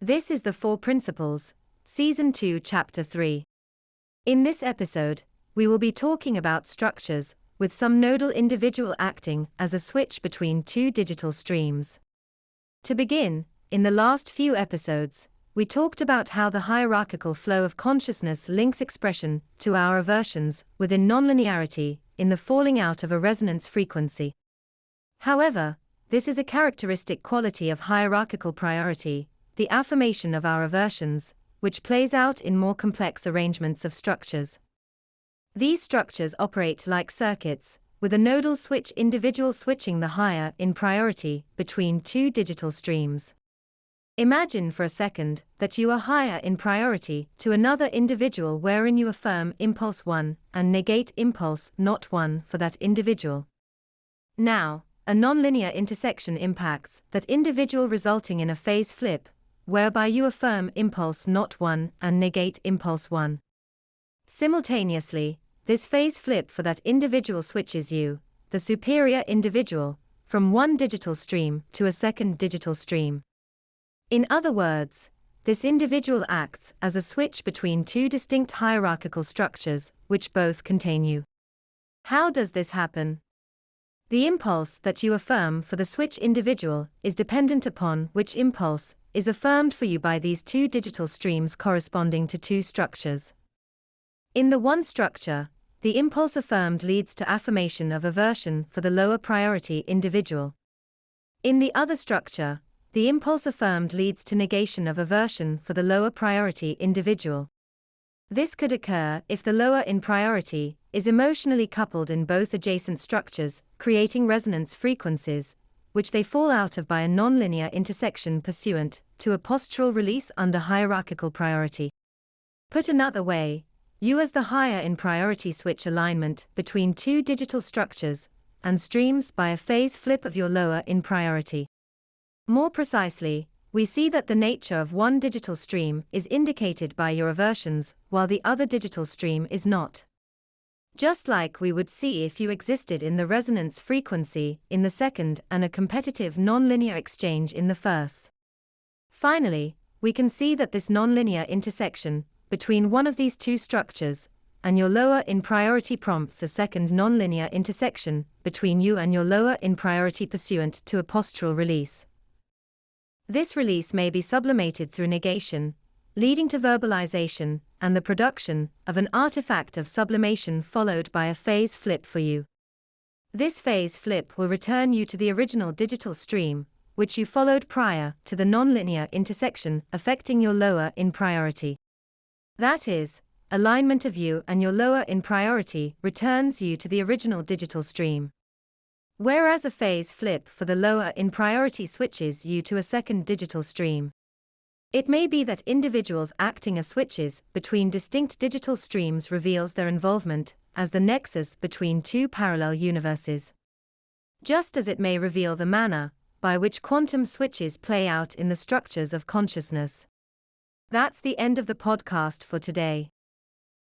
This is the Four Principles, Season 2, Chapter 3. In this episode, we will be talking about structures, with some nodal individual acting as a switch between two digital streams. To begin, in the last few episodes, we talked about how the hierarchical flow of consciousness links expression to our aversions within nonlinearity in the falling out of a resonance frequency. However, this is a characteristic quality of hierarchical priority, the affirmation of our aversions, which plays out in more complex arrangements of structures. These structures operate like circuits, with a nodal switch individual switching the higher in priority between two digital streams. Imagine for a second that you are higher in priority to another individual wherein you affirm impulse 1 and negate impulse not 1 for that individual. Now, a nonlinear intersection impacts that individual, resulting in a phase flip, whereby you affirm impulse not 1 and negate impulse 1. Simultaneously, this phase flip for that individual switches you, the superior individual, from one digital stream to a second digital stream. In other words, this individual acts as a switch between two distinct hierarchical structures, which both contain you. How does this happen? The impulse that you affirm for the switch individual is dependent upon which impulse is affirmed for you by these two digital streams corresponding to two structures. In the one structure, the impulse affirmed leads to affirmation of aversion for the lower priority individual. In the other structure, the impulse affirmed leads to negation of aversion for the lower priority individual. This could occur if the lower in priority is emotionally coupled in both adjacent structures, creating resonance frequencies, which they fall out of by a nonlinear intersection pursuant to a postural release under hierarchical priority. Put another way, you as the higher in priority switch alignment between two digital structures and streams by a phase flip of your lower in priority. More precisely, we see that the nature of one digital stream is indicated by your aversions, while the other digital stream is not. Just like we would see if you existed in the resonance frequency in the second and a competitive nonlinear exchange in the first. Finally, we can see that this nonlinear intersection between one of these two structures and your lower in priority prompts a second nonlinear intersection between you and your lower in priority pursuant to a postural release. This release may be sublimated through negation, leading to verbalization and the production of an artifact of sublimation followed by a phase flip for you. This phase flip will return you to the original digital stream, which you followed prior to the nonlinear intersection affecting your lower in priority. That is, alignment of you and your lower in priority returns you to the original digital stream. Whereas a phase flip for the lower in priority switches you to a second digital stream. It may be that individuals acting as switches between distinct digital streams reveals their involvement as the nexus between two parallel universes. Just as it may reveal the manner by which quantum switches play out in the structures of consciousness. That's the end of the podcast for today.